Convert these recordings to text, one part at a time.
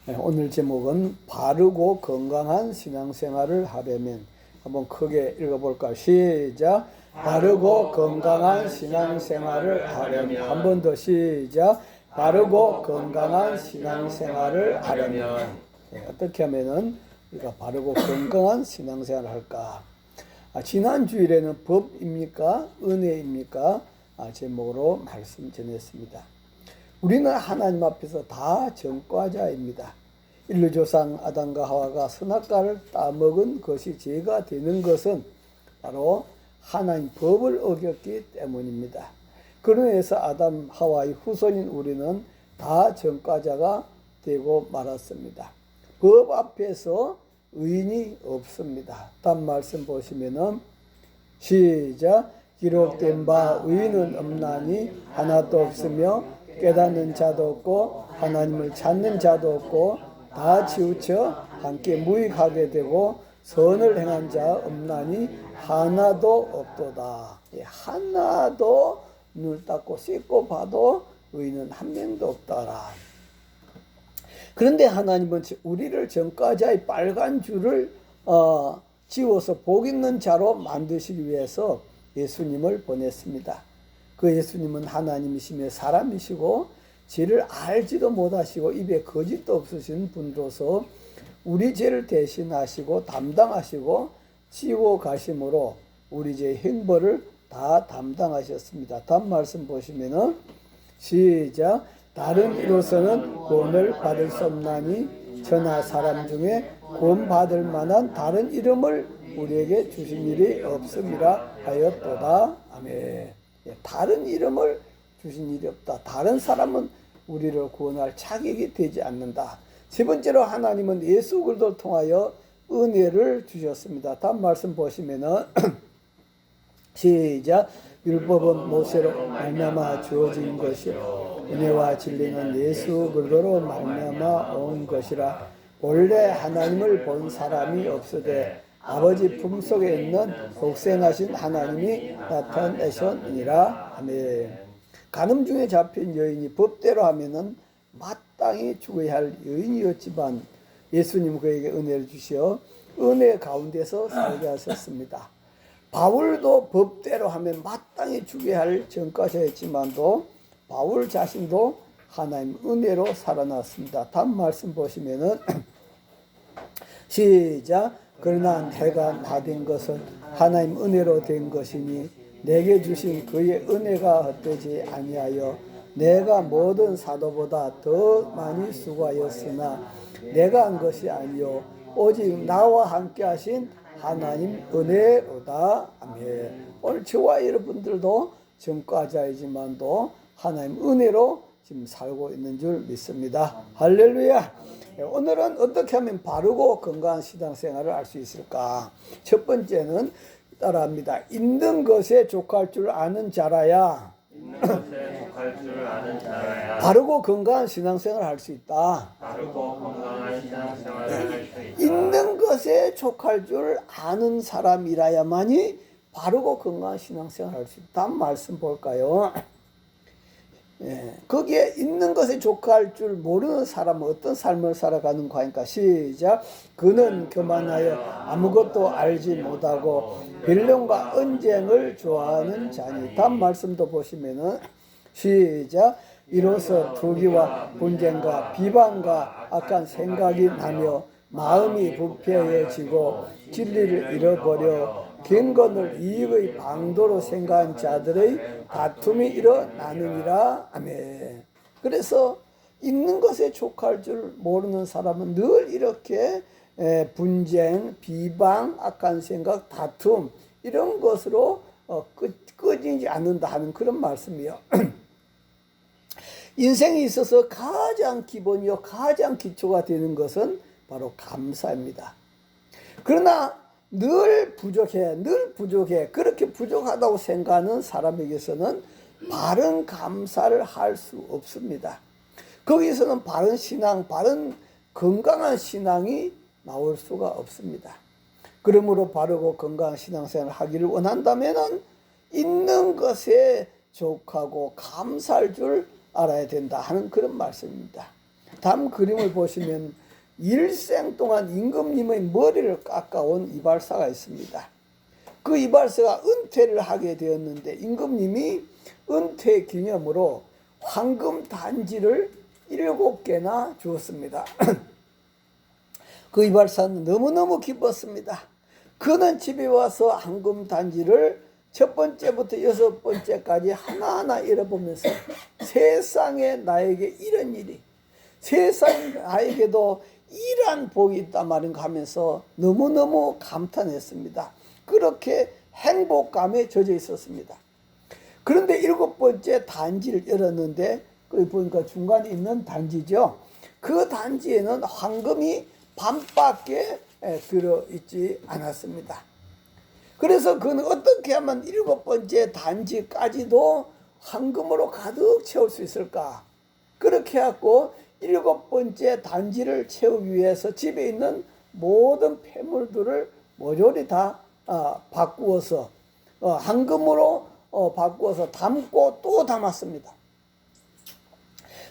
오늘 제목은 바르고 건강한 신앙생활을 하려면, 한번 크게 읽어볼까요? 시작. 바르고 건강한 신앙생활을 하려면. 한 번 더 시작. 바르고 건강한 신앙생활을 하려면. 어떻게 하면은 우리가 바르고 건강한 신앙생활을 할까? 지난 주일에는 법입니까? 은혜입니까? 제목으로 말씀 전했습니다. 우리는 하나님 앞에서 다 전과자입니다. 인류조상 아담과 하와가 선악과를 따먹은 것이 죄가 되는 것은 바로 하나님 법을 어겼기 때문입니다. 그런 의해서 아담 하와의 후손인 우리는 다 전과자가 되고 말았습니다. 법 앞에서 의인이 없습니다. 다음 말씀 보시면은 시작. 기록된 바 의인은 없나니 하나도 없으며 깨닫는 자도 없고 하나님을 찾는 자도 없고 다 치우쳐 함께 무익하게 되고 선을 행한 자 없나니 하나도 없도다. 하나도 눈을 닫고 씻고 봐도 의인은 한 명도 없더라. 그런데 하나님은 우리를 전과자의 빨간 줄을 지워서 복 있는 자로 만드시기 위해서 예수님을 보냈습니다. 그 예수님은 하나님이시며 사람이시고 죄를 알지도 못하시고 입에 거짓도 없으신 분으로서 우리 죄를 대신하시고 담당하시고 지고 가심으로 우리 죄의 형벌을 다 담당하셨습니다. 다음 말씀 보시면은 시작. 다른 이로서는 구원을 받을 수 없나니 천하 사람 중에 구원 받을 만한 다른 이름을 우리에게 주신 일이 없음이라 하였도다. 아멘. 다른 이름을 주신 일이 없다. 다른 사람은 우리를 구원할 자격이 되지 않는다. 세 번째로 하나님은 예수 그리스도를 통하여 은혜를 주셨습니다. 다음 말씀 보시면은 시작. 율법은 모세로 말미암아 주어진 것이요 은혜와 진리는 예수 그리스도로 말미암아 온 것이라. 원래 하나님을 본 사람이 없으되 아버지 품속에 있는 독생하신 하나님이 나타내셨느니라. 아멘. 간음 중에 잡힌 여인이 법대로 하면은 마땅히 죽어야 할 여인이었지만 예수님 그에게 은혜를 주시어 은혜 가운데서 살게 하셨습니다. 바울도 법대로 하면 마땅히 죽어야 할 전과자였지만도 바울 자신도 하나님 은혜로 살아났습니다. 다음 말씀 보시면은 시작. 그러나 내가 나된 것은 하나님 은혜로 된 것이니 내게 주신 그의 은혜가 헛되지 아니하여 내가 모든 사도보다 더 많이 수고하였으나 내가 한 것이 아니요 오직 나와 함께 하신 하나님 은혜로다. 아멘. 오늘 저와 여러분들도 전과자이지만도 하나님 은혜로 지금 살고 있는 줄 믿습니다. 할렐루야. 오늘은 어떻게 하면 바르고 건강한 신앙생활을 할 수 있을까? 첫 번째는 따라합니다. 있는 것에 족할 줄 아는 자라야 있는 것에 족할 줄 아는 자라야 바르고 건강한 신앙생활을 할 수 있다. 바르고 건강한 신앙생활을 할 수 있다. 있는 것에 족할 줄 아는 사람이라야만이 바르고 건강한 신앙생활을 할 수 있다. 말씀 볼까요? 거기에 있는 것에 족할 줄 모르는 사람은 어떤 삶을 살아가는 거니까 시작. 그는 교만하여 아무것도 알지 못하고 변론과 언쟁을 좋아하는 자니. 다음 말씀도 보시면은 시작. 이로써 투기와 분쟁과 비방과 악한 생각이 나며 마음이 부패해지고 진리를 잃어버려 경건을 이익의 방도로 생각한 자들의 다툼이 일어나느니라. 아멘. 그래서 있는 것에 족할 줄 모르는 사람은 늘 이렇게 분쟁, 비방, 악한 생각, 다툼 이런 것으로 꺼지지 않는다 하는 그런 말씀이요. 인생에 있어서 가장 기본이요 가장 기초가 되는 것은 바로 감사입니다. 그러나 늘 부족해. 그렇게 부족하다고 생각하는 사람에게서는 바른 감사를 할 수 없습니다. 거기서는 바른 신앙, 바른 건강한 신앙이 나올 수가 없습니다. 그러므로 바르고 건강한 신앙생활을 하기를 원한다면은 있는 것에 족하고 감사할 줄 알아야 된다 하는 그런 말씀입니다. 다음 그림을 보시면 일생 동안 임금님의 머리를 깎아온 이발사가 있습니다. 그 이발사가 은퇴를 하게 되었는데 임금님이 은퇴 기념으로 황금 단지를 7개나 주었습니다. 그 이발사는 너무너무 기뻤습니다. 그는 집에 와서 황금 단지를 첫 번째부터 6번째까지 하나하나 읽어보면서 세상에 나에게 이런 일이, 세상 나에게도 이러한 복이 있단 말인가 하면서 너무너무 감탄했습니다. 그렇게 행복감에 젖어 있었습니다. 그런데 7번째 단지를 열었는데 거기 보니까 중간에 있는 단지죠. 그 단지에는 황금이 반밖에 들어있지 않았습니다. 그래서 그는 어떻게 하면 7번째 단지까지도 황금으로 가득 채울 수 있을까? 그렇게 해갖고 7번째 단지를 채우기 위해서 집에 있는 모든 폐물들을 모조리 다 바꾸어서 황금으로 바꾸어서 담고 또 담았습니다.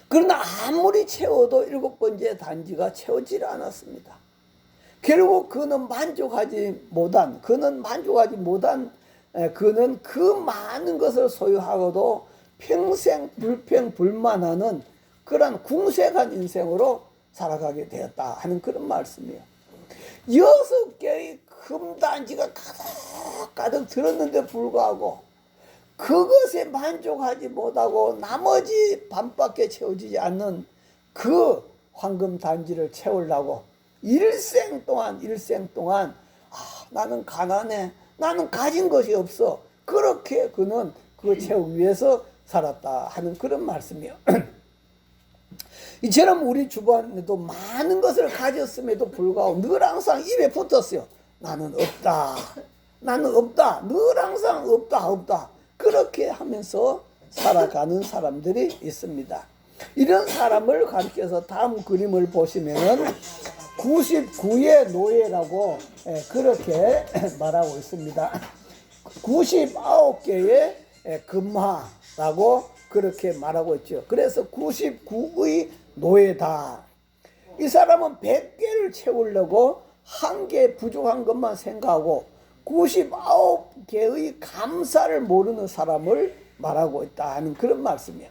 그러나 아무리 채워도 7번째 단지가 채워지지 않았습니다. 결국 그는 만족하지 못한 그는 그 많은 것을 소유하고도 평생 불평불만하는 그런 궁색한 인생으로 살아가게 되었다 하는 그런 말씀이에요. 6개의 금단지가 가득 들었는데 불구하고 그것에 만족하지 못하고 나머지 반밖에 채워지지 않는 그 황금 단지를 채우려고 일생 동안 나는 가난해, 나는 가진 것이 없어, 그렇게 그는 그거 채우기 위해서 살았다 하는 그런 말씀이에요. 이처럼 우리 주변에도 많은 것을 가졌음에도 불구하고 늘 항상 입에 붙었어요. 나는 없다, 늘 항상 없다 그렇게 하면서 살아가는 사람들이 있습니다. 이런 사람을 가리켜서 다음 그림을 보시면은 99의 노예라고 그렇게 말하고 있습니다. 99개의 금화라고 그렇게 말하고 있죠. 그래서 99의 노예다. 이 사람은 100개를 채우려고 1개 부족한 것만 생각하고 99개의 감사를 모르는 사람을 말하고 있다 하는 그런 말씀이에요.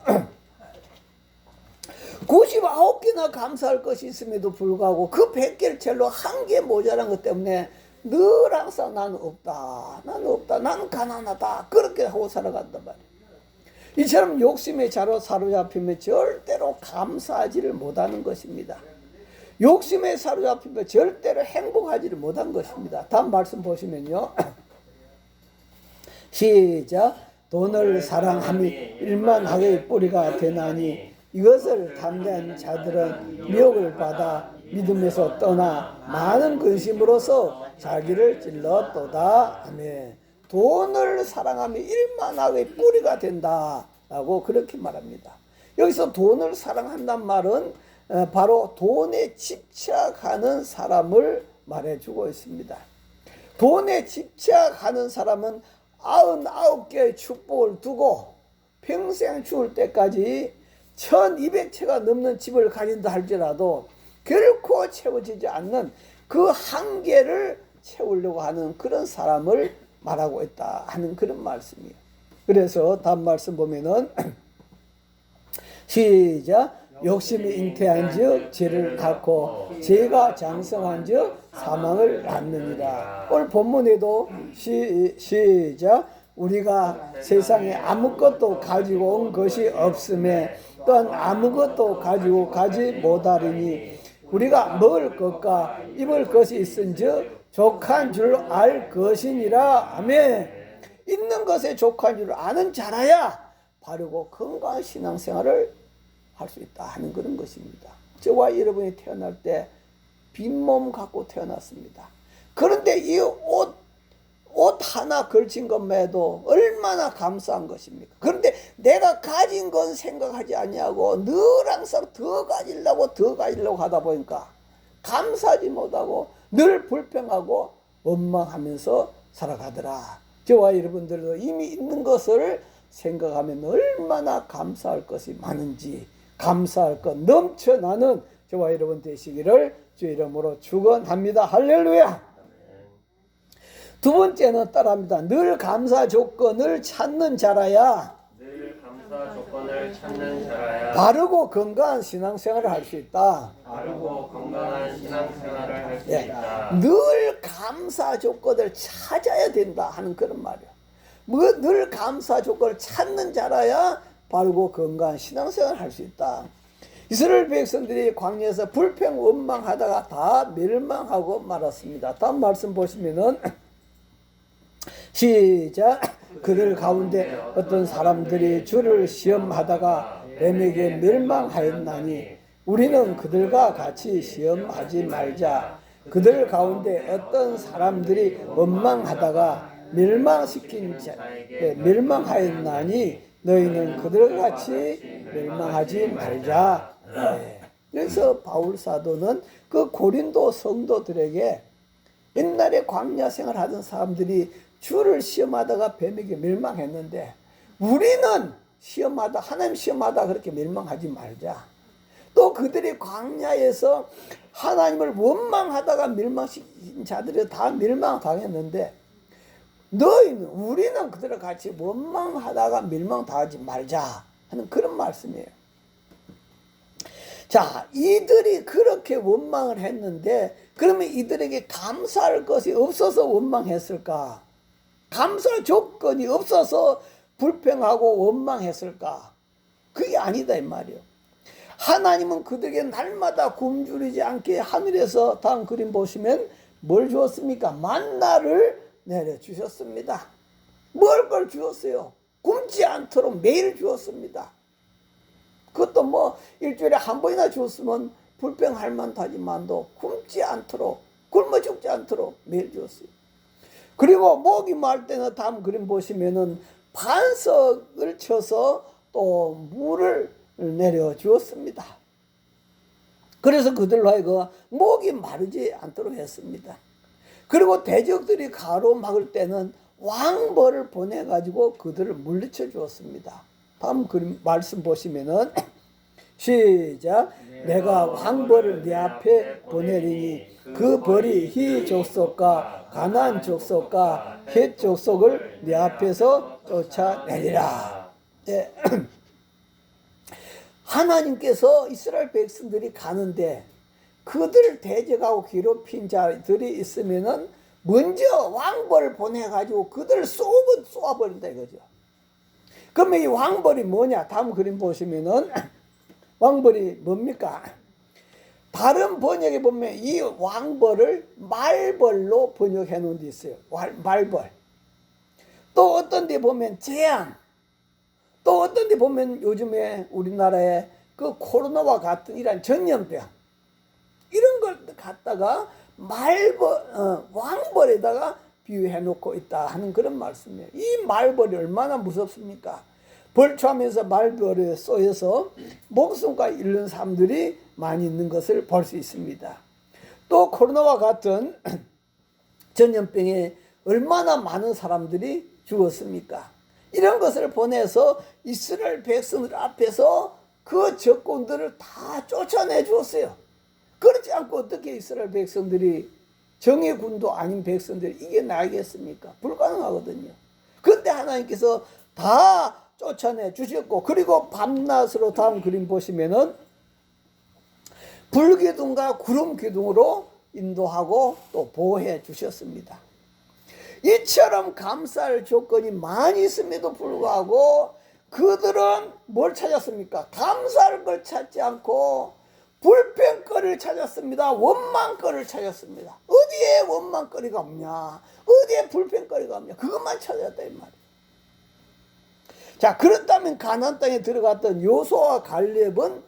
99개나 감사할 것이 있음에도 불구하고 그 100개를 채로 1개 모자란 것 때문에 늘 항상 나는 없다, 나는 가난하다 그렇게 하고 살아간단 말이에요. 이처럼 욕심의 자로 사로잡히면 절대로 감사하지를 못하는 것입니다. 욕심에 사로잡히면 절대로 행복하지를 못한 것입니다. 다음 말씀 보시면요. 시작. 돈을 사랑함이 일만하게 뿌리가 되나니 이것을 탐내는 자들은 미혹을 받아 믿음에서 떠나 많은 근심으로서 자기를 찔렀도다. 아멘. 돈을 사랑함이 일만하게 뿌리가 된다라고 그렇게 말합니다. 여기서 돈을 사랑한다는 말은 바로 돈에 집착하는 사람을 말해주고 있습니다. 돈에 집착하는 사람은 99개의 축복을 두고 평생 죽을 때까지 1200채가 넘는 집을 가진다 할지라도 결코 채워지지 않는 그 한계를 채우려고 하는 그런 사람을 말하고 있다 하는 그런 말씀이에요. 그래서 다음 말씀 보면은 시작. 욕심이 잉태한 즉 죄를 낳고 죄가 장성한 즉 사망을 낳느니라. 오늘 본문에도 시작. 우리가 세상에 아무것도 가지고 온 것이 없음에 또한 아무것도 가지고 가지 못하리니 우리가 먹을 것과 입을 것이 있은즉 족한 줄 알 것이니라. 아멘. 있는 것에 족한 줄 아는 자라야 바르고 건강한 신앙생활을 할 수 있다 하는 그런 것입니다. 저와 여러분이 태어날 때 빈몸 갖고 태어났습니다. 그런데 이 옷 하나 걸친 것만 해도 얼마나 감사한 것입니까? 그런데 내가 가진 건 생각하지 아니하고 늘 항상 더 가지려고 하다 보니까 감사하지 못하고 늘 불평하고 원망하면서 살아가더라. 저와 여러분들도 이미 있는 것을 생각하면 얼마나 감사할 것이 많은지 감사할 것 넘쳐나는 저와 여러분 되시기를 주 이름으로 축원합니다. 할렐루야. 두 번째는 따라합니다. 늘 감사 조건을 찾는 자라야 늘 감사 조건을 찾는 자라야 바르고 건강한 신앙생활을 할 수 있다. 바르고 건강한 신앙생활을 할 수 예, 있다. 늘 감사 조건을 찾아야 된다 하는 그런 말이에요. 늘 감사 조건을 찾는 자라야 바르고 건강한 신앙생활을 할 수 있다. 이스라엘 백성들이 광야에서 불평 원망하다가 다 멸망하고 말았습니다. 다음 말씀 보시면은 시작. 그들 가운데 어떤 사람들이 주를 시험하다가 뱀에게 멸망하였나니 우리는 그들과 같이 시험하지 말자. 그들 가운데 어떤 사람들이 원망하다가 멸망하였나니 너희는 그들과 같이 멸망하지 말자. 네. 그래서 바울 사도는 그 고린도 성도들에게 옛날에 광야 생활하던 사람들이 주를 시험하다가 뱀에게 멸망했는데 우리는 시험하다 하나님 시험하다 그렇게 멸망하지 말자. 또 그들이 광야에서 하나님을 원망하다가 멸망시킨 자들이 다 멸망당했는데 우리는 그들과 같이 원망하다가 멸망당하지 말자 하는 그런 말씀이에요. 자, 이들이 그렇게 원망을 했는데 그러면 이들에게 감사할 것이 없어서 원망했을까? 감사 조건이 없어서 불평하고 원망했을까? 그게 아니다 이 말이에요. 하나님은 그들에게 날마다 굶주리지 않게 하늘에서 다음 그림 보시면 뭘 주었습니까? 만나를 내려주셨습니다. 뭘 걸 주었어요? 굶지 않도록 매일 주었습니다. 그것도 뭐 일주일에 한 번이나 주었으면 불평할 만하지만도 굶지 않도록 굶어 죽지 않도록 매일 주었어요. 그리고 목이 말 때는 다음 그림 보시면은 반석을 쳐서 또 물을 내려 주었습니다. 그래서 그들로 하여금 목이 마르지 않도록 했습니다. 그리고 대적들이 가로막을 때는 왕벌을 보내가지고 그들을 물리쳐 주었습니다. 다음 그림 말씀 보시면은 시작. 내가 왕벌을 네 앞에 보내리니 그 벌이 희 족속과 가나안 족속과 헷 족속을 네 앞에서 쫓아내리라. 네. 하나님께서 이스라엘 백성들이 가는데 그들을 대적하고 괴롭힌 자들이 있으면은 먼저 왕벌을 보내가지고 그들을 쏘아버린다 이거죠. 그러면 이 왕벌이 뭐냐? 다음 그림 보시면은 왕벌이 뭡니까? 다른 번역에 보면 이 왕벌을 말벌로 번역해 놓은 데 있어요. 말벌. 또 어떤 데 보면 재앙. 또 어떤 데 보면 요즘에 우리나라에 그 코로나와 같은 이런 전염병. 이런 걸 갖다가 왕벌에다가 비유해 놓고 있다 하는 그런 말씀이에요. 이 말벌이 얼마나 무섭습니까? 벌초하면서 말벌에 쏘여서 목숨까지 잃는 사람들이 많이 있는 것을 볼 수 있습니다. 또 코로나와 같은 전염병에 얼마나 많은 사람들이 죽었습니까? 이런 것을 보내서 이스라엘 백성들 앞에서 그 적군들을 다 쫓아내 주었어요. 그렇지 않고 어떻게 이스라엘 백성들이 정예군도 아닌 백성들이 이겨나가겠습니까? 불가능하거든요. 그런데 하나님께서 다 쫓아내 주셨고, 그리고 밤낮으로 다음 그림 보시면은 불기둥과 구름기둥으로 인도하고 또 보호해 주셨습니다. 이처럼 감사할 조건이 많이 있음에도 불구하고 그들은 뭘 찾았습니까? 감사할 걸 찾지 않고 불평거리를 찾았습니다. 원망거리를 찾았습니다. 어디에 원망거리가 없냐? 어디에 불평거리가 없냐? 그것만 찾았다 이 말이에요. 자, 그렇다면 가나안 땅에 들어갔던 여호수아와 갈렙은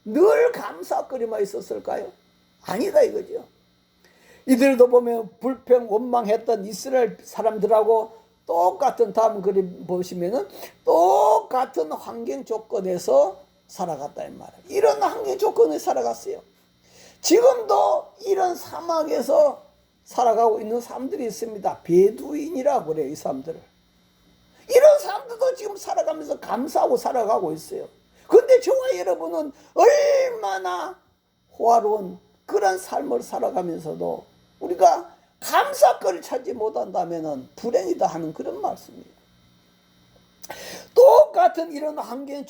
늘 감사거리만 있었을까요? 아니다 이거죠. 이들도 보면 불평 원망했던 이스라엘 사람들하고 똑같은 다음 그림 보시면은 똑같은 환경 조건에서 살아갔다 이 말이에요. 이런 환경 조건에 살아갔어요. 지금도 이런 사막에서 살아가고 있는 사람들이 있습니다. 베두인이라고 그래요, 이 사람들을. 이런 사람들도 지금 살아가면서 감사하고 살아가고 있어요. 근데 저와 여러분은 얼마나 호화로운 그런 삶을 살아가면서도 우리가 감사거리를 찾지 못한다면 불행이다 하는 그런 말씀이에요. 똑같은 이런 환경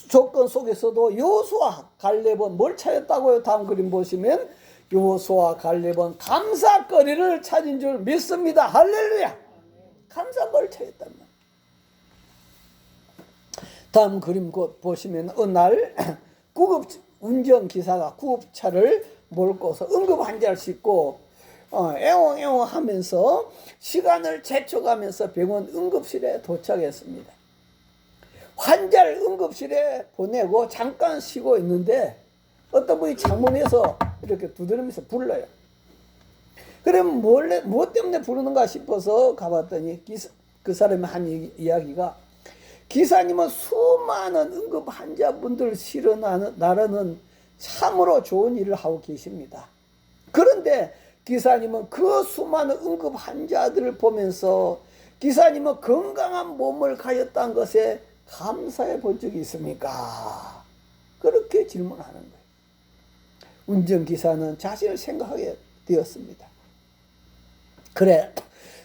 조건 속에서도 여호수아 갈렙은 뭘 찾았다고요? 다음 그림 보시면 여호수아 갈렙은 감사거리를 찾은 줄 믿습니다. 할렐루야. 감사거리를 찾았단 말이에요. 다음 그림 보시면 어느 날 구급 운전기사가 구급차를 몰고서 응급 환자를 싣고 애옹애옹 하면서 시간을 재촉하면서 병원 응급실에 도착했습니다. 환자를 응급실에 보내고 잠깐 쉬고 있는데 어떤 분이 창문에서 이렇게 두드리면서 불러요. 그럼 뭐 때문에 부르는가 싶어서 가봤더니 그 사람이 한 이야기가 기사님은 수많은 응급 환자분들 실어 나르는 참으로 좋은 일을 하고 계십니다. 그런데 기사님은 그 수많은 응급 환자들을 보면서 기사님은 건강한 몸을 가졌다는 것에 감사해 본 적이 있습니까? 그렇게 질문하는 거예요. 운전기사는 자신을 생각하게 되었습니다. 그래,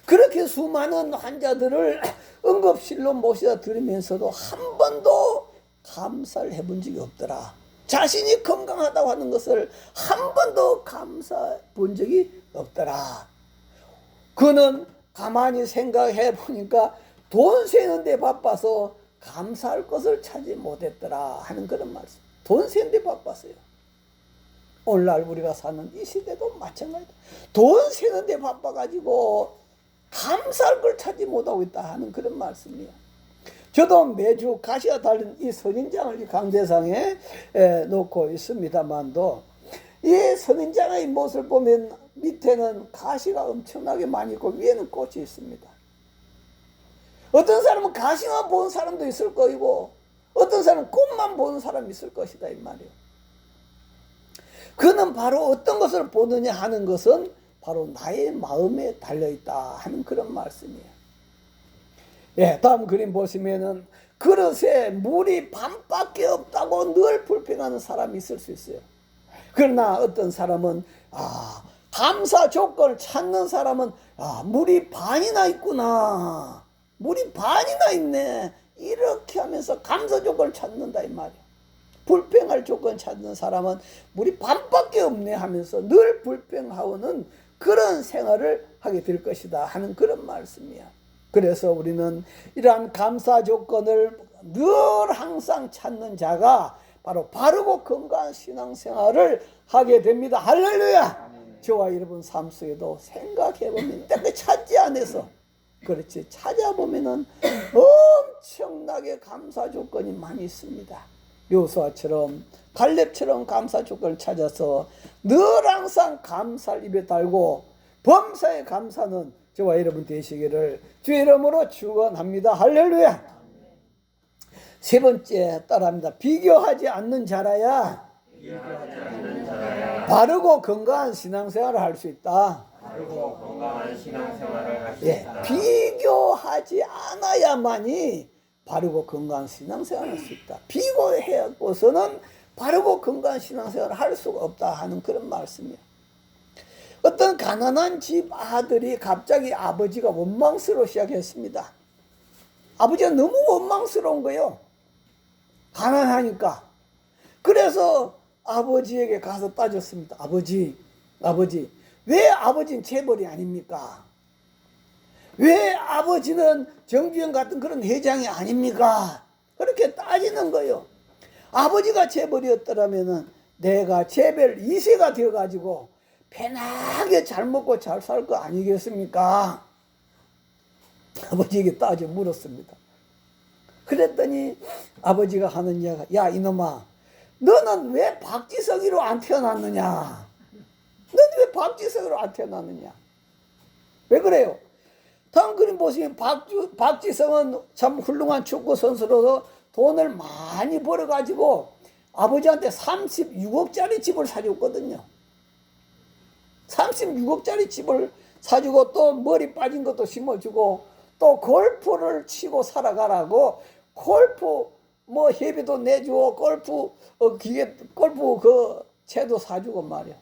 그렇게 수많은 환자들을 응급실로 모셔다 드리면서도 한 번도 감사를 해본 적이 없더라. 자신이 건강하다고 하는 것을 한 번도 감사해 본 적이 없더라. 그는 가만히 생각해 보니까 돈 세는 데 바빠서 감사할 것을 찾지 못했더라 하는 그런 말씀. 돈 세는 데 바빴어요. 오늘날 우리가 사는 이 시대도 마찬가지다. 돈 세는 데 바빠가지고 감사할 걸 찾지 못하고 있다 하는 그런 말씀이에요. 저도 매주 가시가 달린 이 선인장을 강대상에 놓고 있습니다만도 이 선인장의 모습을 보면 밑에는 가시가 엄청나게 많이 있고 위에는 꽃이 있습니다. 어떤 사람은 가시만 보는 사람도 있을 거이고 어떤 사람은 꽃만 보는 사람이 있을 것이다 이 말이에요. 그는 바로 어떤 것을 보느냐 하는 것은 바로 나의 마음에 달려있다 하는 그런 말씀이에요. 예, 다음 그림 보시면은 그릇에 물이 반밖에 없다고 늘 불평하는 사람이 있을 수 있어요. 그러나 어떤 사람은 감사 조건을 찾는 사람은 물이 반이나 있구나. 물이 반이나 있네. 이렇게 하면서 감사 조건을 찾는다 이 말이에요. 불평할 조건 찾는 사람은 물이 반밖에 없네 하면서 늘 불평하고는 그런 생활을 하게 될 것이다 하는 그런 말씀이야. 그래서 우리는 이러한 감사 조건을 늘 항상 찾는 자가 바로 바르고 건강한 신앙생활을 하게 됩니다. 할렐루야. 저와 여러분 삶 속에도 생각해보면 그 찾지 않아서 그렇지 찾아보면은 엄청나게 감사 조건이 많이 있습니다. 여호수아처럼 갈렙처럼 감사 조건을 찾아서 늘 항상 감사를 입에 달고 범사의 감사는 저와 여러분 되시기를 주의 이름으로 축원합니다. 할렐루야. 세 번째 따라합니다. 비교하지 않는 자라야 바르고 건강한 신앙생활을 할 수 있다. 바르고 건강한 신앙생활을 할 수 예, 있다. 비교하지 않아야만이 바르고 건강한 신앙생활을 할 수 있다. 비교해서는 바르고 건강한 신앙생활을 할 수가 없다 하는 그런 말씀이에요. 어떤 가난한 집 아들이 갑자기 아버지가 원망스러워 시작했습니다. 아버지가 너무 원망스러운 거예요. 가난하니까. 그래서 아버지에게 가서 따졌습니다. 아버지, 왜 아버지는 재벌이 아닙니까? 왜 아버지는 정주영 같은 그런 회장이 아닙니까? 그렇게 따지는 거예요. 아버지가 재벌이었더라면 내가 재벌 2세가 되어가지고 편하게 잘 먹고 잘 살 거 아니겠습니까? 아버지에게 따져 물었습니다. 그랬더니 아버지가 하는 이야기가 야 이놈아 너는 왜 박지성이로 안 태어났느냐? 너는 왜 박지성으로 안 태어났느냐? 왜 그래요? 다음 그림 보시면 박지성은 참 훌륭한 축구 선수로서 돈을 많이 벌어가지고 아버지한테 36억짜리 집을 사줬거든요. 36억짜리 집을 사주고 또 머리 빠진 것도 심어주고 또 골프를 치고 살아가라고 골프 뭐 회비도 내주고 골프 그 채도 사주고 말이야.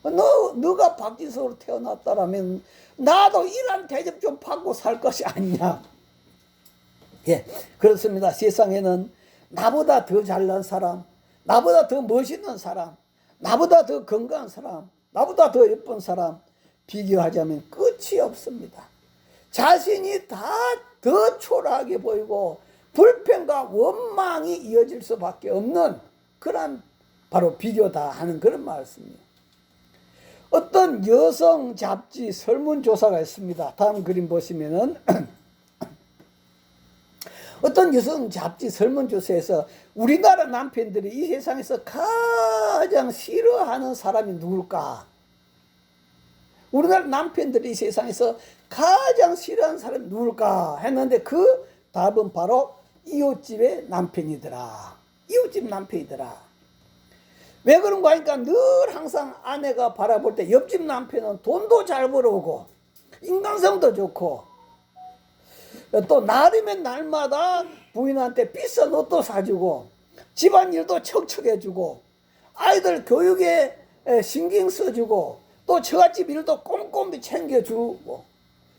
너가 박지석으로 태어났다라면 나도 이런 대접 좀 받고 살 것이 아니냐. 예, 그렇습니다. 세상에는 나보다 더 잘난 사람, 나보다 더 멋있는 사람, 나보다 더 건강한 사람, 나보다 더 예쁜 사람 비교하자면 끝이 없습니다. 자신이 다 더 초라하게 보이고 불평과 원망이 이어질 수밖에 없는 그런 바로 비교다 하는 그런 말씀이에요. 어떤 여성 잡지 설문조사가 있습니다. 다음 그림 보시면은 어떤 여성 잡지 설문조사에서 우리나라 남편들이 이 세상에서 가장 싫어하는 사람이 누굴까? 우리나라 남편들이 이 세상에서 가장 싫어하는 사람이 누굴까 했는데 그 답은 바로 이웃집의 남편이더라. 이웃집 남편이더라. 왜 그런가 하니까 늘 항상 아내가 바라볼 때 옆집 남편은 돈도 잘 벌어오고 인간성도 좋고 또 날이면 날마다 부인한테 비싼 옷도 사주고 집안일도 척척해주고 아이들 교육에 신경 써주고 또 처갓집 일도 꼼꼼히 챙겨주고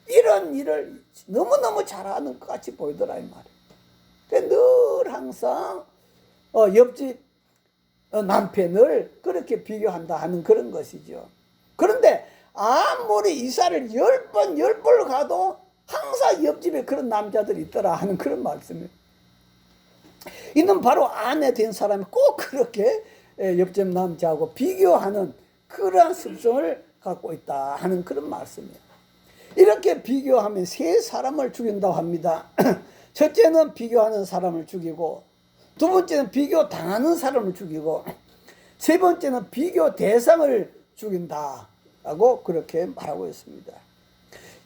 이런 일을 너무너무 잘하는 것 같이 보이더라 이 말이에요. 늘 항상 옆집 남편을 그렇게 비교한다 하는 그런 것이죠. 그런데 아무리 이사를 10번 가도 항상 옆집에 그런 남자들이 있더라 하는 그런 말씀이에요. 이는 바로 아내 된 사람이 꼭 그렇게 옆집 남자하고 비교하는 그러한 습성을 갖고 있다 하는 그런 말씀이에요. 이렇게 비교하면 세 사람을 죽인다고 합니다. 첫째는 비교하는 사람을 죽이고, 두 번째는 비교 당하는 사람을 죽이고, 세 번째는 비교 대상을 죽인다라고 그렇게 말하고 있습니다.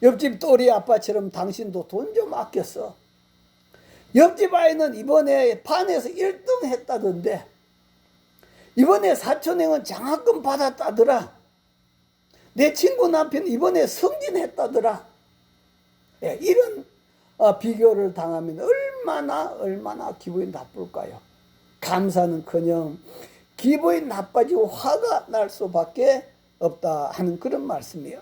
옆집 또리 아빠처럼 당신도 돈 좀 아꼈어. 옆집 아이는 이번에 반에서 1등 했다던데 이번에 사촌형은 장학금 받았다더라. 내 친구 남편 이번에 승진했다더라. 예, 이런 비교를 당하면 얼마나 기분이 나쁠까요? 감사는커녕 기분이 나빠지고 화가 날 수밖에 없다 하는 그런 말씀이에요.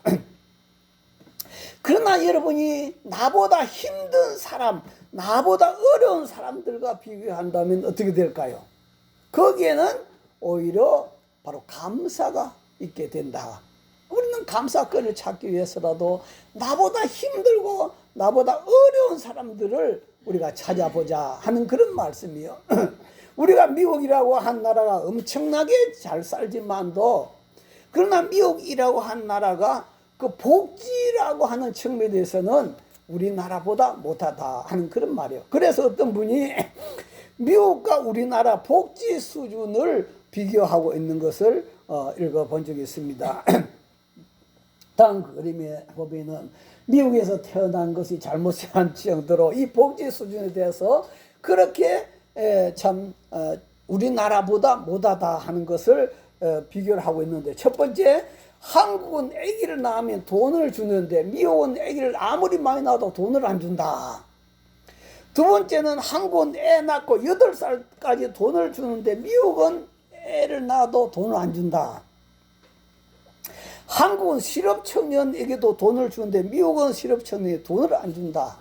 그러나 여러분이 나보다 힘든 사람, 나보다 어려운 사람들과 비교한다면 어떻게 될까요? 거기에는 오히려 바로 감사가 있게 된다. 우리는 감사거리를 찾기 위해서라도 나보다 힘들고 나보다 어려운 사람들을 우리가 찾아보자 하는 그런 말씀이요. 우리가 미국이라고 한 나라가 엄청나게 잘 살지만도 그러나 미국이라고 한 나라가 그 복지라고 하는 측면에서는 우리나라보다 못하다 하는 그런 말이에요. 그래서 어떤 분이 미국과 우리나라 복지 수준을 비교하고 있는 것을 읽어본 적이 있습니다. 다음 그림에 보면은 미국에서 태어난 것이 잘못한 정도로 이 복지 수준에 대해서 그렇게 참 우리나라보다 못하다 하는 것을 비교를 하고 있는데, 첫 번째, 한국은 아기를 낳으면 돈을 주는데 미국은 아기를 아무리 많이 낳아도 돈을 안 준다. 두 번째는 한국은 애 낳고 8살까지 돈을 주는데 미국은 애를 낳아도 돈을 안 준다. 한국은 실업청년에게도 돈을 주는데 미국은 실업청년에게 돈을 안 준다.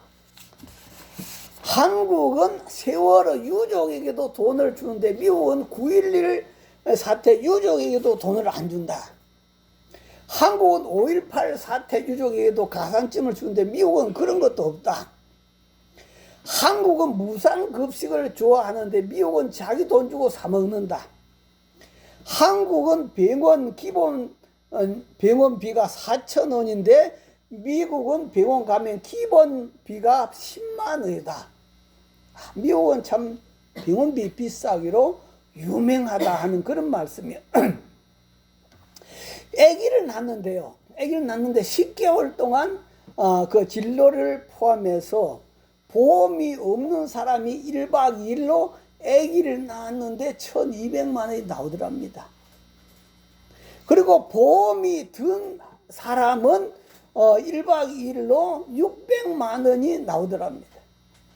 한국은 세월호 유족에게도 돈을 주는데 미국은 9.11 사태 유족에게도 돈을 안 준다. 한국은 5.18 사태 유족에게도 가산점을 주는데 미국은 그런 것도 없다. 한국은 무상급식을 좋아하는데 미국은 자기 돈 주고 사 먹는다. 한국은 병원비가 4,000원인데 미국은 병원 가면 기본비가 10만 원이다. 미국은 참 병원비 비싸기로 유명하다 하는 그런 말씀이에요. 아기를 낳는데요. 아기를 낳는데 10개월 동안 그 진료를 포함해서 보험이 없는 사람이 1박 2일로 아기를 낳았는데 1,200만 원이 나오더랍니다. 그리고 보험이 든 사람은 1박 2일로 600만 원이 나오더랍니다.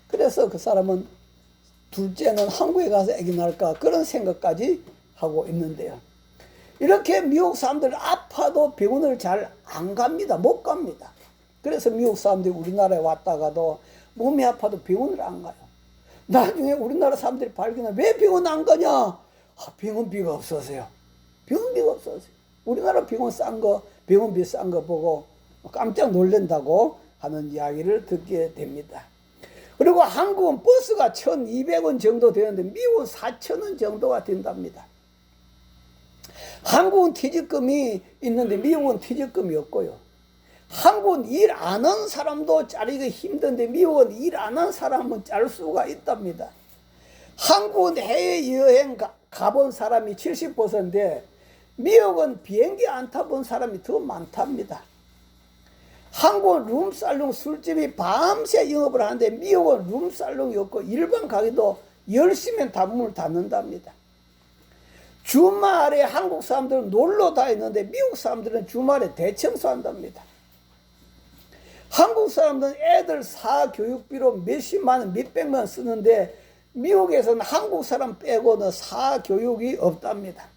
그래서 그 사람은 둘째는 한국에 가서 아기 낳을까 그런 생각까지 하고 있는데요. 이렇게 미국 사람들 아파도 병원을 잘 안 갑니다. 못 갑니다. 그래서 미국 사람들이 우리나라에 왔다가도 몸이 아파도 병원을 안 가요. 나중에 우리나라 사람들이 발견해 왜 병원 안 가냐? 병원비가 없어서요. 병원비가 없어서요. 우리나라 병원 싼 거, 병원비 싼 거 보고 깜짝 놀란다고 하는 이야기를 듣게 됩니다. 그리고 한국은 버스가 1,200원 정도 되는데 미국은 4,000원 정도가 된답니다. 한국은 퇴직금이 있는데 미국은 퇴직금이 없고요. 한국은 일 안 한 사람도 자르기 힘든데 미국은 일 안 한 사람은 자를 수가 있답니다. 한국은 해외여행 가본 사람이 70%인데 미국은 비행기 안 타본 사람이 더 많답니다. 한국은 룸살롱 술집이 밤새 영업을 하는데 미국은 룸살롱이 없고 일반 가게도 10시면 다 문을 닫는답니다. 주말에 한국 사람들은 놀러 다니는데 미국 사람들은 주말에 대청소한답니다. 한국 사람들은 애들 사교육비로 몇십만 원, 몇백만 원 쓰는데 미국에서는 한국 사람 빼고는 사교육이 없답니다.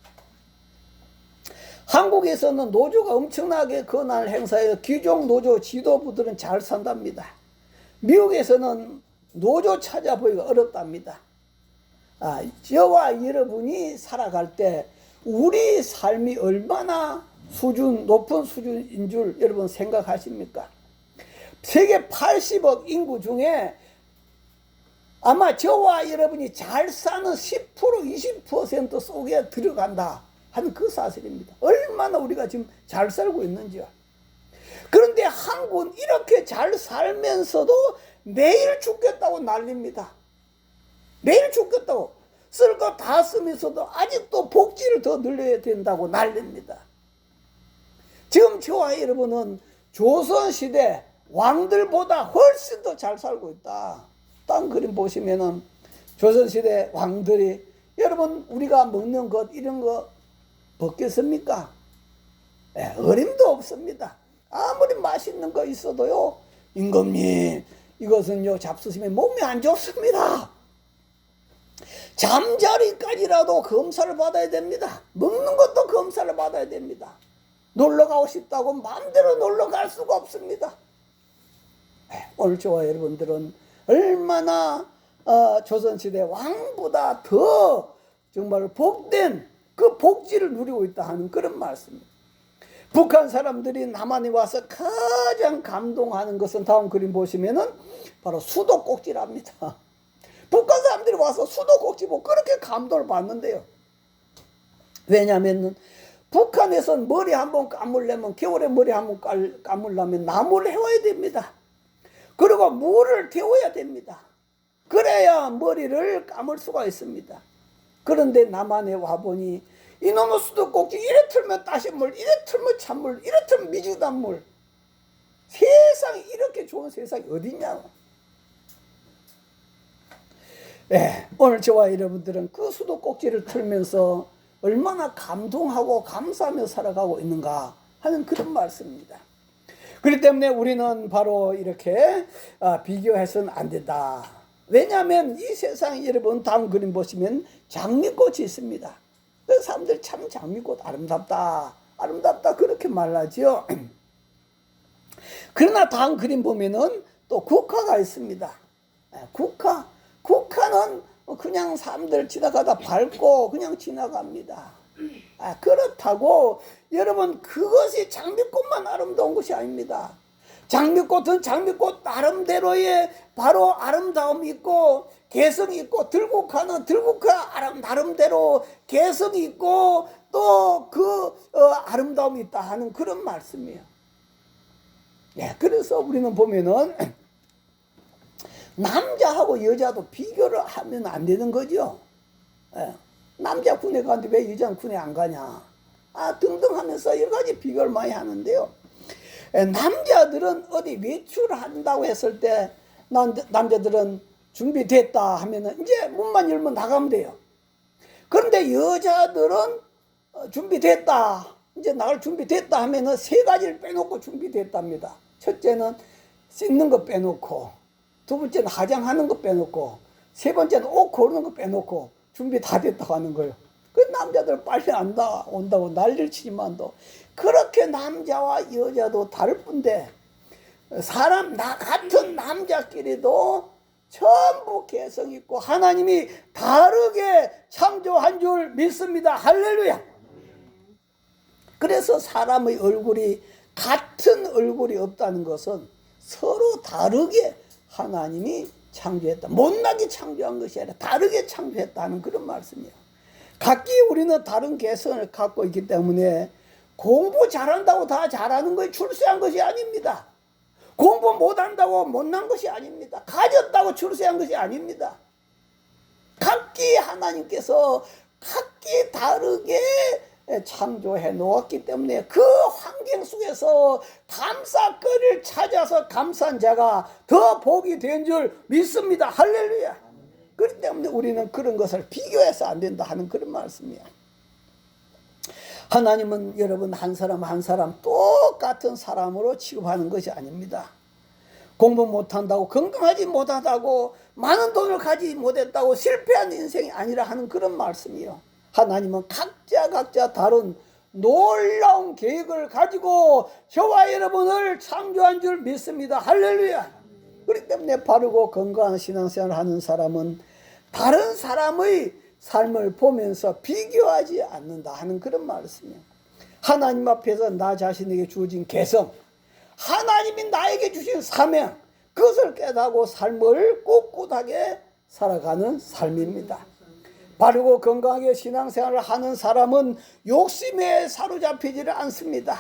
한국에서는 노조가 엄청나게 권한을 행사해서 귀족 노조 지도부들은 잘 산답니다. 미국에서는 노조 찾아보기가 어렵답니다. 저와 여러분이 살아갈 때 우리 삶이 얼마나 높은 수준인 줄 여러분 생각하십니까? 세계 80억 인구 중에 아마 저와 여러분이 잘 사는 10% 20% 속에 들어간다 하는 그 사실입니다. 얼마나 우리가 지금 잘 살고 있는지요. 그런데 한국은 이렇게 잘 살면서도 매일 죽겠다고 난립니다. 매일 죽겠다고. 쓸 거 다 쓰면서도 아직도 복지를 더 늘려야 된다고 난립니다. 지금 저와 여러분은 조선시대 왕들보다 훨씬 더 잘 살고 있다. 딴 그림 보시면은 조선시대 왕들이 여러분 우리가 먹는 것 이런 거 먹겠습니까? 어림도 없습니다. 아무리 맛있는 거 있어도요, 임금님 이것은요 잡수시면 몸에 안 좋습니다. 잠자리까지라도 검사를 받아야 됩니다. 먹는 것도 검사를 받아야 됩니다. 놀러 가고 싶다고 마음대로 놀러 갈 수가 없습니다. 오늘 저와 여러분들은 얼마나 조선시대 왕보다 더 정말 복된 그 복지를 누리고 있다 하는 그런 말씀입니다. 북한 사람들이 남한에 와서 가장 감동하는 것은 다음 그림 보시면은 바로 수도꼭지랍니다. 북한 사람들이 와서 수도꼭지 보고 그렇게 감동을 받는데요. 왜냐하면 북한에선 머리 한번 감으려면 겨울에 머리 한번 감으려면 나무를 해와야 됩니다. 그리고 물을 데워야 됩니다. 그래야 머리를 감을 수가 있습니다. 그런데 남한에 와보니 이놈의 수도꼭지 이래 틀면 따신물, 이래 틀면 찬물, 이래 틀면 미지단물. 세상에 이렇게 좋은 세상이 어디냐고. 오늘 저와 여러분들은 그 수도꼭지를 틀면서 얼마나 감동하고 감사하며 살아가고 있는가 하는 그런 말씀입니다. 그렇기 때문에 우리는 바로 이렇게 비교해서는 안 된다. 왜냐하면 이 세상에 여러분 다음 그림 보시면 장미꽃이 있습니다. 그래서 사람들이 참 장미꽃 아름답다 아름답다 그렇게 말하죠. 그러나 다음 그림 보면은 또 국화가 있습니다. 국화는 그냥 사람들 지나가다 밟고 그냥 지나갑니다. 그렇다고 여러분 그것이 장미꽃만 아름다운 것이 아닙니다. 장미꽃은 장미꽃 나름대로의 바로 아름다움이 있고 개성이 있고, 들국화는 들국화 나름대로 개성이 있고 또 그 아름다움이 있다 하는 그런 말씀이에요. 그래서 우리는 보면은 남자하고 여자도 비교를 하면 안 되는 거죠. 남자 군에 가는데 왜 여자는 군에 안 가냐 등등 하면서 여러 가지 비교를 많이 하는데요. 남자들은 어디 외출한다고 했을 때 남자들은 준비됐다 하면은 이제 문만 열면 나가면 돼요. 그런데 여자들은 준비됐다, 이제 나갈 준비됐다 하면은 세 가지를 빼놓고 준비됐답니다. 첫째는 씻는 거 빼놓고, 두 번째는 화장하는 거 빼놓고, 세 번째는 옷 고르는 거 빼놓고 준비 다 됐다고 하는 거예요. 그 남자들 빨리 온다고 난리를 치지만도 그렇게 남자와 여자도 다를 뿐데 나 같은 남자끼리도 전부 개성 있고 하나님이 다르게 창조한 줄 믿습니다. 할렐루야. 그래서 사람의 얼굴이 같은 얼굴이 없다는 것은 서로 다르게 하나님이 창조했다. 못나게 창조한 것이 아니라 다르게 창조했다는 그런 말씀이에요. 각기 우리는 다른 개성을 갖고 있기 때문에 공부 잘한다고 다 잘하는 것이 출세한 것이 아닙니다. 공부 못한다고 못난 것이 아닙니다. 가졌다고 출세한 것이 아닙니다. 각기 하나님께서 각기 다르게 창조해 놓았기 때문에 그 환경 속에서 감사거리를 찾아서 감사한 자가 더 복이 된 줄 믿습니다. 할렐루야. 그렇기 때문에 우리는 그런 것을 비교해서 안 된다 하는 그런 말씀이야. 하나님은 여러분 한 사람 한 사람 똑같은 사람으로 취급하는 것이 아닙니다. 공부 못한다고 건강하지 못하다고 많은 돈을 가지지 못했다고 실패한 인생이 아니라 하는 그런 말씀이요. 하나님은 각자 다른 놀라운 계획을 가지고 저와 여러분을 창조한 줄 믿습니다. 할렐루야. 그렇기 때문에 바르고 건강한 신앙생활을 하는 사람은 다른 사람의 삶을 보면서 비교하지 않는다 하는 그런 말씀이에요. 하나님 앞에서 나 자신에게 주어진 개성, 하나님이 나에게 주신 사명, 그것을 깨닫고 삶을 꿋꿋하게 살아가는 삶입니다. 바르고 건강하게 신앙생활을 하는 사람은 욕심에 사로잡히지를 않습니다.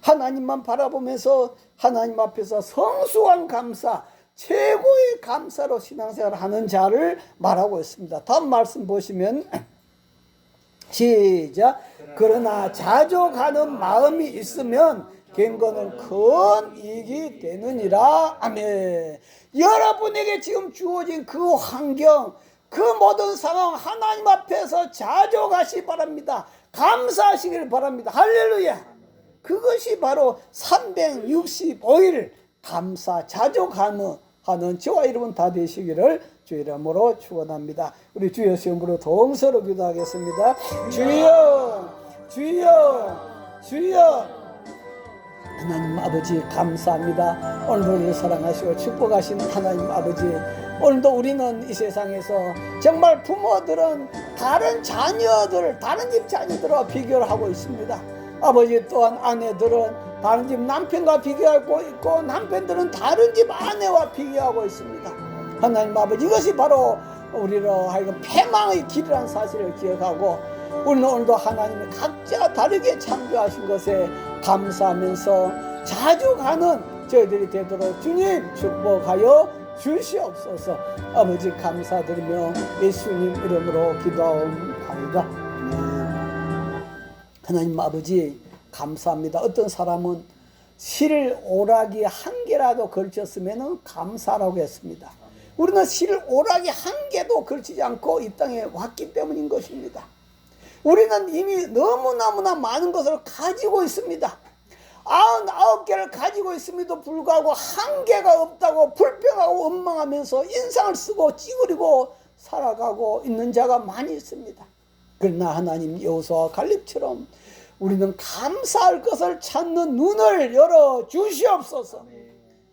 하나님만 바라보면서 하나님 앞에서 성수한 감사, 최고의 감사로 신앙생활을 하는 자를 말하고 있습니다. 다음 말씀 보시면 시작. 그러나 자족하는 마음이 있으면 갱거는 큰 이익이 되느니라. 아멘. 여러분에게 지금 주어진 그 환경, 그 모든 상황 하나님 앞에서 자족하시 바랍니다. 감사하시길 바랍니다. 할렐루야. 그것이 바로 365일 감사 자족하는 저와 여러분 다 되시기를 주 이름으로 축원합니다. 우리 주여 시험으로 동서로 기도하겠습니다. 주여 주여 주여. 하나님 아버지 감사합니다. 오늘도 우리를 사랑하시고 축복하시는 하나님 아버지, 오늘도 우리는 이 세상에서 정말 부모들은 다른 자녀들, 다른 집 자녀들과 비교를 하고 있습니다. 아버지 또한 아내들은 다른 집 남편과 비교하고 있고 남편들은 다른 집 아내와 비교하고 있습니다. 하나님 아버지, 이것이 바로 우리로 하여금 패망의 길이라는 사실을 기억하고 우리는 오늘도 하나님이 각자 다르게 창조하신 것에 감사하면서 자족하는 저희들이 되도록 주님 축복하여 주시옵소서. 아버지 감사드리며 예수님 이름으로 기도하옵나이다. 하나님 아버지 감사합니다. 어떤 사람은 실오라기 한 개라도 걸쳤으면 감사라고 했습니다. 우리는 실오라기 한 개도 걸치지 않고 이 땅에 왔기 때문인 것입니다. 우리는 이미 너무나 많은 것을 가지고 있습니다. 99개를 가지고 있음에도 불구하고 한 개가 없다고 불평하고 원망하면서 인상을 쓰고 찌그리고 살아가고 있는 자가 많이 있습니다. 그러나 하나님 여호수아와 갈렙처럼 우리는 감사할 것을 찾는 눈을 열어 주시옵소서.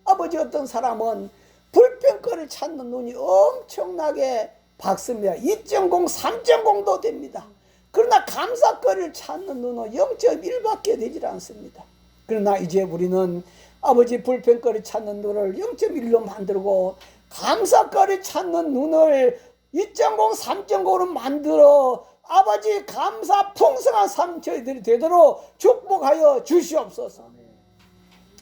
아버지, 어떤 사람은 불평거리를 찾는 눈이 엄청나게 밝습니다. 2.0, 3.0도 됩니다. 그러나 감사거리를 찾는 눈은 0.1밖에 되질 않습니다. 그러나 이제 우리는 아버지 불평거리 찾는 눈을 0.1로 만들고 감사거리 찾는 눈을 2.0, 3.0으로 만들어 아버지 감사 풍성한 삶 저희들이 되도록 축복하여 주시옵소서.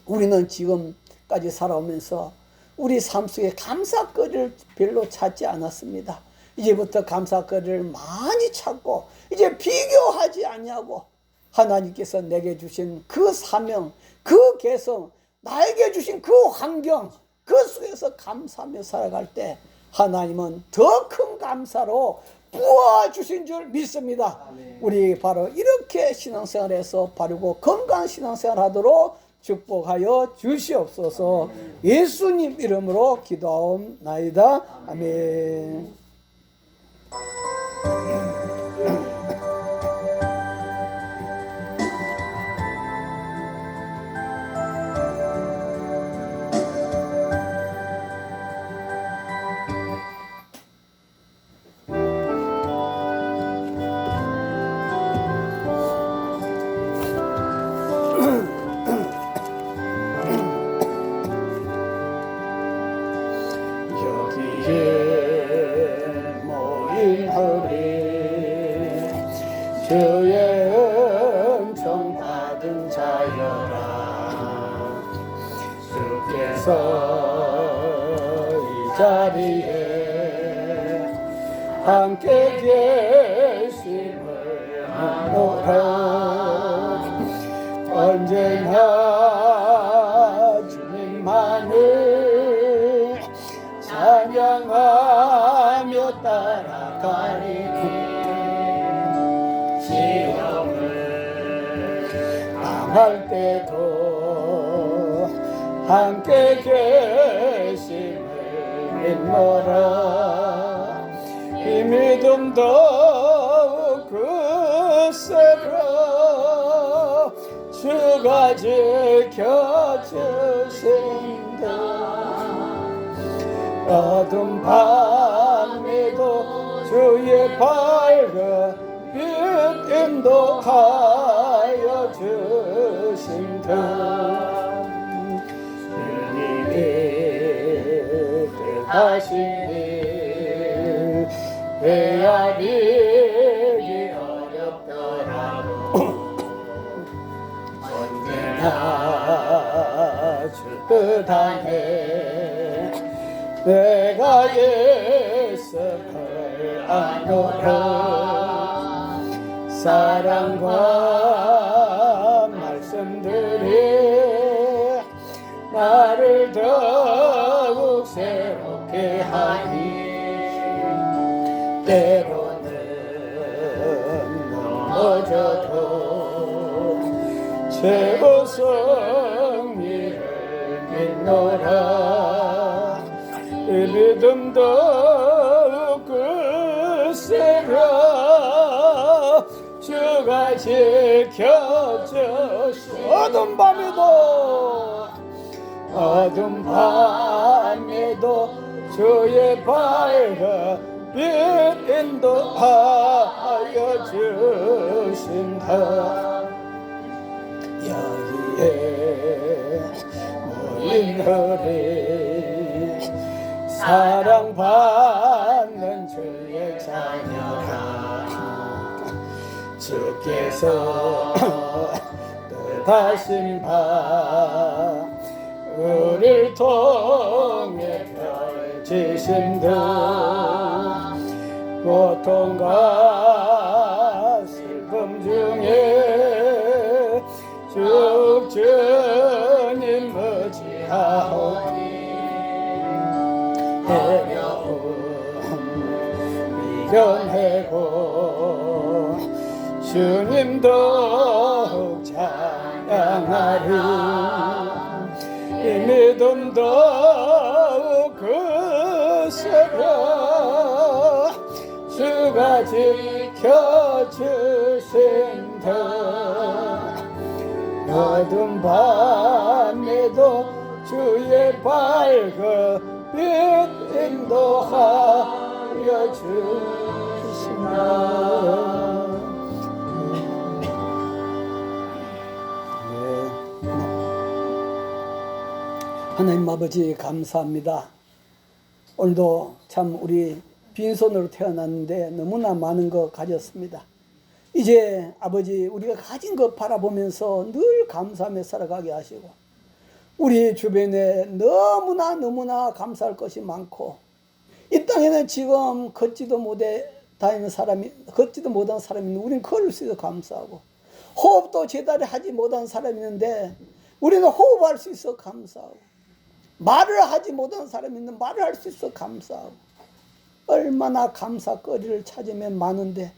우리는 지금까지 살아오면서 우리 삶 속에 감사거리를 별로 찾지 않았습니다. 이제부터 감사거리를 많이 찾고 이제 비교하지 않냐고 하나님께서 내게 주신 그 사명, 그 개성, 나에게 주신 그 환경, 그 속에서 감사하며 살아갈 때 하나님은 더 큰 감사로 부어주신 줄 믿습니다. 우리 바로 이렇게 신앙생활에서 바르고 건강한 신앙생활 하도록 축복하여 주시옵소서. 예수님 이름으로 기도하옵나이다. 아멘. 여기에 모인 허리 주의 은총 받은 자여라. 주께서 이 자리에 함께 계심을 아노라. 언제나 주님만을 찬양하며 따라가리니 시험을 당할 때도 함께 계심을 믿노라. 이 믿음 더욱 굳세라. 주가 지켜주신다. 어둠 밤에도 주의 밝은 빛 인도하여 주신다. 주님이 뜻하시니 헤아리기 어렵더라도 언제나 주 뜻하네. 내가 예수를 아노라. 사랑과 말씀들이 나를 더욱 새롭게 하니 때로는 넘어져도 최고 승리를 믿노라. 이 믿음 더욱 굳세라. 주가 지켜주시. 어둠 밤에도 주의 밝은 빛 인도하여 주신다. 여기에 모인 허리 사랑받는 주의 자녀라. 주께서 뜻하신 바 우리를 통해 펼치신 듯 고통과 슬픔 중에 쭉 주님 의지하오니 어려움 이겨내고 주님 더욱 찬양하리. 이 믿음 더욱 굳세라. 주가 지켜주신다. 어둠 밤에도 주의 밝은 빛 인도하여 주시나. 하나님 아버지 감사합니다. 오늘도 참 우리 빈손으로 태어났는데 너무나 많은 거 가졌습니다. 이제 아버지 우리가 가진 것 바라보면서 늘 감사하며 살아가게 하시고 우리 주변에 너무나 감사할 것이 많고 이 땅에는 지금 걷지도 못한 사람이 있는데 우리는 걸을 수 있어 감사하고 호흡도 제대로 하지 못한 사람이 있는데 우리는 호흡할 수 있어 감사하고 말을 하지 못한 사람이 있는데 말을 할 수 있어 감사하고 얼마나 감사거리를 찾으면 많은데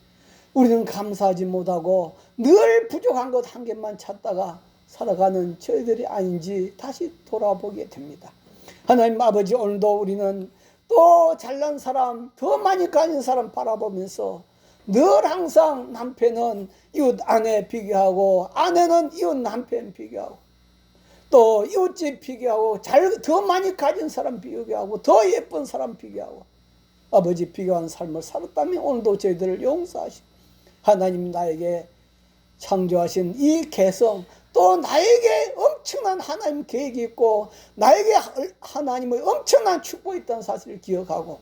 우리는 감사하지 못하고 늘 부족한 것 한 개만 찾다가 살아가는 저희들이 아닌지 다시 돌아보게 됩니다. 하나님 아버지 오늘도 우리는 또 잘난 사람, 더 많이 가진 사람 바라보면서 늘 항상 남편은 이웃 아내 비교하고 아내는 이웃 남편 비교하고 또 이웃집 비교하고 더 많이 가진 사람 비교하고 더 예쁜 사람 비교하고 아버지 비교한 삶을 살았다면 오늘도 저희들을 용서하시고 하나님 나에게 창조하신 이 개성 또 나에게 엄청난 하나님 계획이 있고 나에게 하나님의 엄청난 축복이 있다는 사실을 기억하고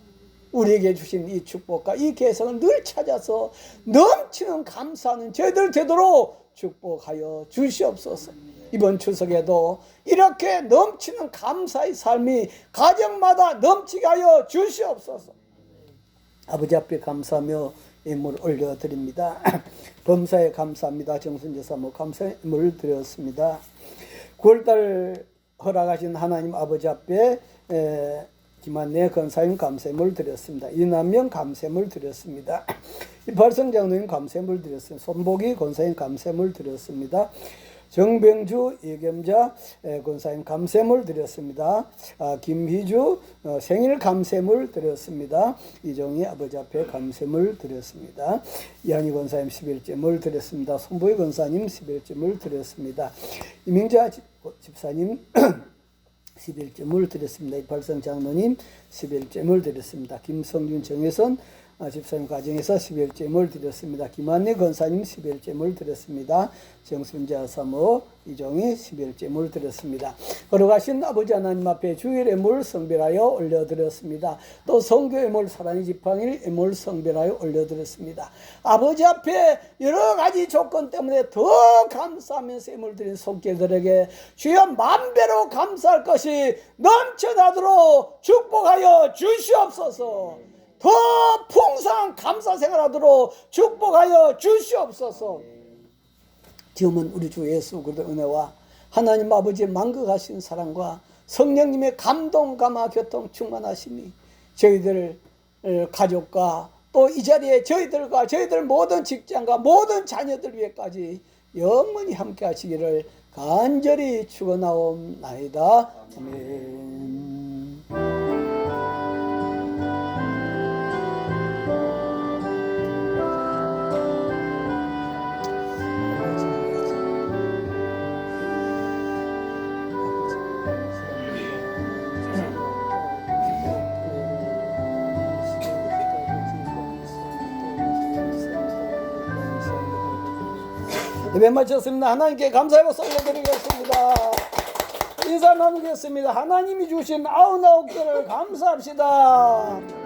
우리에게 주신 이 축복과 이 개성을 늘 찾아서 넘치는 감사하는 저희들 되도록 축복하여 주시옵소서. 이번 추석에도 이렇게 넘치는 감사의 삶이 가정마다 넘치게 하여 주시옵소서. 아버지 앞에 감사하며 예물 올려드립니다. 범사에 감사합니다. 정순제사모 감사의 예물을 드렸습니다. 9월달 허락하신 하나님 아버지 앞에 김한래 권사님 감사예물 드렸습니다. 이남명 감사예물 드렸습니다. 발성장로님 감사예물 드렸습니다. 손복이 권사님 감사예물 드렸습니다. 정병주 예겸자 권사님 감사예물 드렸습니다. 김희주 생일 감사예물 드렸습니다. 이종희 아버지 앞에 감사예물 드렸습니다. 이한희 권사님 11제물 드렸습니다. 손보희 권사님 11제물 드렸습니다. 이명자 집사님 11제물 드렸습니다. 이팔성 장로님 11제물 드렸습니다. 김성준 정혜선 집사님 가정에서 11제물 드렸습니다. 김한리 권사님 11제물 드렸습니다. 정순자 사모 이종희 11제물 드렸습니다. 걸어가신 아버지 하나님 앞에 주일의 물 성별하여 올려드렸습니다. 또 성교의 물 사랑의 지팡이를 물 성별하여 올려드렸습니다. 아버지 앞에 여러 가지 조건 때문에 더 감사하면서 예물 드린 손길들에게 주여 만배로 감사할 것이 넘쳐나도록 축복하여 주시옵소서. 더 풍성한 감사 생활하도록 축복하여 주시옵소서. 지금은 우리 주 예수 그리스도의 은혜와 하나님 아버지의 만극하신 사랑과 성령님의 감동 감화 교통 충만하심이 저희들 가족과 또 이 자리에 저희들과 저희들 모든 직장과 모든 자녀들 위해까지 영원히 함께 하시기를 간절히 축원하옵나이다. 아멘. 예배 마쳤습니다. 하나님께 감사의 박수 올려드리겠습니다. 인사 나누겠습니다. 하나님이 주신 99개를 감사합시다.